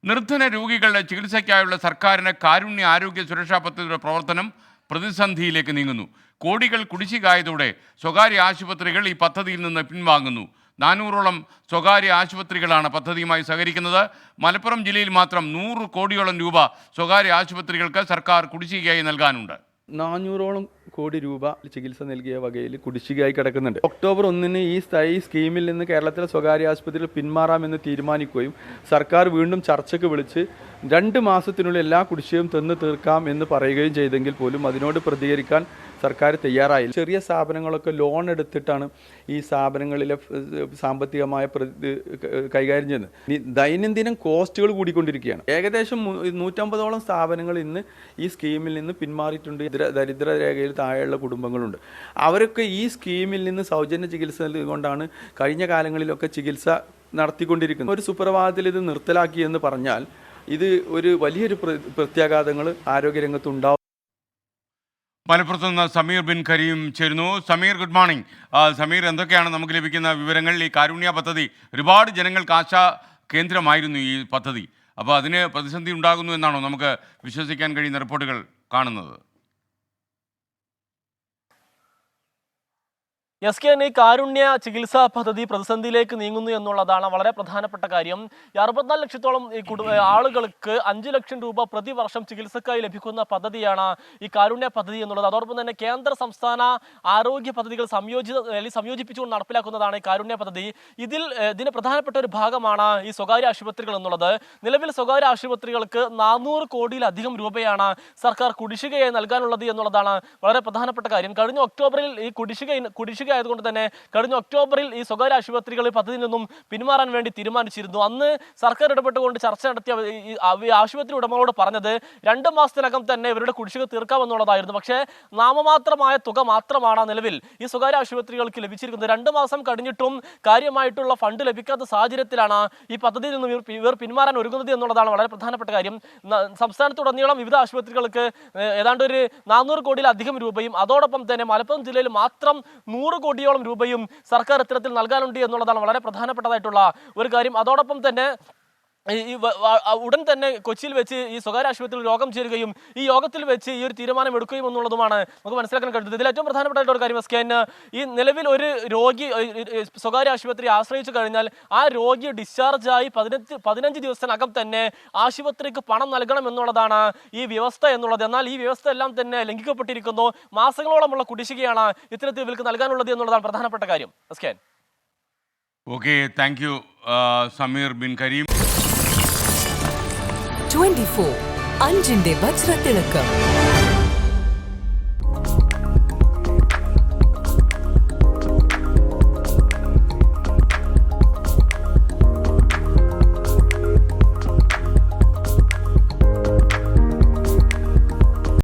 നിർധന രോഗികളുടെ ചികിത്സയ്ക്കായുള്ള സർക്കാരിന്റെ കാരുണ്യ ആരോഗ്യ സുരക്ഷാ പദ്ധതിയുടെ പ്രവർത്തനം പ്രതിസന്ധിയിലേക്ക് നീങ്ങുന്നു. കോടികൾ കുടിശ്ശികയായതോടെ സ്വകാര്യ ആശുപത്രികൾ ഈ പദ്ധതിയിൽ നിന്ന് പിൻവാങ്ങുന്നു. 400ഓളം സ്വകാര്യ ആശുപത്രികളാണ് പദ്ധതിയുമായി സഹകരിക്കുന്നത്. മലപ്പുറം ജില്ലയിൽ മാത്രം 100 കോടിയോളം രൂപ സ്വകാര്യ ആശുപത്രികൾക്ക് സർക്കാർ കുടിശ്ശികയായി നൽകാനുണ്ട്. 400ഓളം കോടി രൂപ ചികിത്സ നൽകിയ വകയിൽ കുടിശ്ശികയായി കിടക്കുന്നുണ്ട്. ഒക്ടോബർ 1 ഈ സ്കീമിൽ നിന്ന് കേരളത്തിലെ സ്വകാര്യ ആശുപത്രികൾ പിന്മാറാമെന്ന് തീരുമാനിക്കുകയും സർക്കാർ വീണ്ടും ചർച്ചയ്ക്ക് വിളിച്ച് 2 മാസത്തിനുള്ളിൽ എല്ലാ കുടിശ്ശികയും തീർക്കാം എന്ന് പറയുകയും ചെയ്തെങ്കിൽ പോലും അതിനോട് പ്രതികരിക്കാൻ സർക്കാർ തയ്യാറായില്ല. ചെറിയ സ്ഥാപനങ്ങളൊക്കെ ലോൺ എടുത്തിട്ടാണ് ഈ സ്ഥാപനങ്ങളിലെ സാമ്പത്തികമായ കൈകാര്യം ചെയ്യുന്നത്. ദൈനംദിനം കോസ്റ്റുകൾ കൂടിക്കൊണ്ടിരിക്കുകയാണ്. ഏകദേശം 150ഓളം സ്ഥാപനങ്ങൾ ഇന്ന് ഈ സ്കീമിൽ നിന്ന് പിന്മാറിയിട്ടുണ്ട്. ദരിദ്ര രേഖയിൽ താഴെയുള്ള കുടുംബങ്ങളുണ്ട്. അവരൊക്കെ ഈ സ്കീമിൽ നിന്ന് സൗജന്യ ചികിത്സ കൊണ്ടാണ് കഴിഞ്ഞ കാലങ്ങളിലൊക്കെ ചികിത്സ നടത്തിക്കൊണ്ടിരിക്കുന്നത്. ഒരു സുപ്രഭാതത്തിൽ ഇത് നിർത്തലാക്കി എന്ന് പറഞ്ഞാൽ ഇത് ഒരു വലിയൊരു പ്രത്യാഘാതങ്ങൾ ആരോഗ്യരംഗത്തുണ്ടാവും. മലപ്പുറത്ത് നിന്ന് സമീർ ബിൻ കരീം ചേരുന്നു. Sameer, good morning. സമീർ, എന്തൊക്കെയാണ് നമുക്ക് ലഭിക്കുന്ന വിവരങ്ങൾ? ഈ കാരുണ്യ പദ്ധതി ഒരുപാട് ജനങ്ങൾക്ക് ആശാ കേന്ദ്രമായിരുന്നു ഈ പദ്ധതി. അപ്പോൾ അതിന് പ്രതിസന്ധി ഉണ്ടാകുന്നു എന്നാണോ നമുക്ക് വിശ്വസിക്കാൻ കഴിയുന്ന റിപ്പോർട്ടുകൾ കാണുന്നത്? ഈ കാരുണ്യ ചികിത്സാ പദ്ധതി പ്രതിസന്ധിയിലേക്ക് നീങ്ങുന്നു എന്നുള്ളതാണ് വളരെ പ്രധാനപ്പെട്ട കാര്യം. 64 ലക്ഷത്തോളം ആളുകൾക്ക് 5 ലക്ഷം രൂപ പ്രതിവർഷം ചികിത്സക്കായി ലഭിക്കുന്ന പദ്ധതിയാണ് ഈ കാരുണ്യ പദ്ധതി എന്നുള്ളത്. അതോടൊപ്പം തന്നെ കേന്ദ്ര സംസ്ഥാന ആരോഗ്യ പദ്ധതികൾ സംയോജിപ്പിച്ചുകൊണ്ട് നടപ്പിലാക്കുന്നതാണ് ഈ കാരുണ്യ പദ്ധതി. ഇതിന് പ്രധാനപ്പെട്ട ഒരു ഭാഗമാണ് ഈ സ്വകാര്യ ആശുപത്രികൾ എന്നുള്ളത്. നിലവിൽ സ്വകാര്യ ആശുപത്രികൾക്ക് 400 കോടിയിലധികം രൂപയാണ് സർക്കാർ കുടിശ്ശികയായി നൽകാനുള്ളത് എന്നുള്ളതാണ് വളരെ പ്രധാനപ്പെട്ട കാര്യം. കഴിഞ്ഞ ഒക്ടോബറിൽ ഈ കുടിശ്ശിക ആയതുകൊണ്ട് തന്നെ കഴിഞ്ഞ ഒക്ടോബറിൽ ഈ സ്വകാര്യ ആശുപത്രികൾ പദ്ധതിയിൽ നിന്നും പിന്മാറാൻ വേണ്ടി തീരുമാനിച്ചിരുന്നു. അന്ന് സർക്കാർ ഇടപെട്ടുകൊണ്ട് ചർച്ച നടത്തിയ ആശുപത്രി ഉടമകളോട് പറഞ്ഞത് 2 മാസത്തിനകം തന്നെ ഇവരുടെ കുടിശ്ശിക തീർക്കാമെന്നുള്ളതായിരുന്നു. പക്ഷേ നാമമാത്രമായ തുക മാത്രമാണ് നിലവിൽ ഈ സ്വകാര്യ ആശുപത്രികൾക്ക് ലഭിച്ചിരിക്കുന്നത്. 2 മാസം കഴിഞ്ഞിട്ടും കാര്യമായിട്ടുള്ള ഫണ്ട് ലഭിക്കാത്ത സാഹചര്യത്തിലാണ് ഈ പദ്ധതിയിൽ നിന്നും ഇവർ പിന്മാറാൻ ഒരുങ്ങുന്നത് എന്നുള്ളതാണ് വളരെ പ്രധാനപ്പെട്ട കാര്യം. സംസ്ഥാനത്തുടനീളം വിവിധ ആശുപത്രികൾക്ക് ഏതാണ്ട് ഒരു 400 കോടിയിലധികം രൂപയും അതോടൊപ്പം തന്നെ മലപ്പുറം ജില്ലയിൽ മാത്രം 100 കോടിയോളം രൂപയും സർക്കാർ ഇത്തരത്തിൽ നൽകാനുണ്ട് എന്നുള്ളതാണ് വളരെ പ്രധാനപ്പെട്ടതായിട്ടുള്ള ഒരു കാര്യം. അതോടൊപ്പം തന്നെ ഉടൻ തന്നെ കൊച്ചിയിൽ വെച്ച് ഈ സ്വകാര്യ ആശുപത്രിയിൽ യോഗം ചേരുകയും ഈ യോഗത്തിൽ വെച്ച് ഈ ഒരു തീരുമാനം എടുക്കുകയും എന്നുള്ളതുമാണ് നമുക്ക് മനസ്സിലാക്കാൻ കഴിയുന്നത്. ഇതിൽ ഏറ്റവും പ്രധാനപ്പെട്ട ഒരു കാര്യം ഈ നിലവിൽ ഒരു രോഗി സ്വകാര്യ ആശുപത്രി ആശ്രയിച്ചു കഴിഞ്ഞാൽ ആ രോഗി ഡിസ്ചാർജായി 15 ദിവസത്തിനകം തന്നെ ആശുപത്രിക്ക് പണം നൽകണം എന്നുള്ളതാണ് ഈ വ്യവസ്ഥ എന്നുള്ളത്. എന്നാൽ ഈ വ്യവസ്ഥ എല്ലാം തന്നെ ലംഘിക്കപ്പെട്ടിരിക്കുന്നു. മാസങ്ങളോളമുള്ള കുടിശ്ശികയാണ് ഇത്തരത്തിൽ ഇവർക്ക് നൽകാനുള്ളത് എന്നുള്ളതാണ് പ്രധാനപ്പെട്ട കാര്യം. Okay, thank you Sameer Bin Kareem. 24 അഞ്ചിന്റെ വജ്രത്തിളക്കം.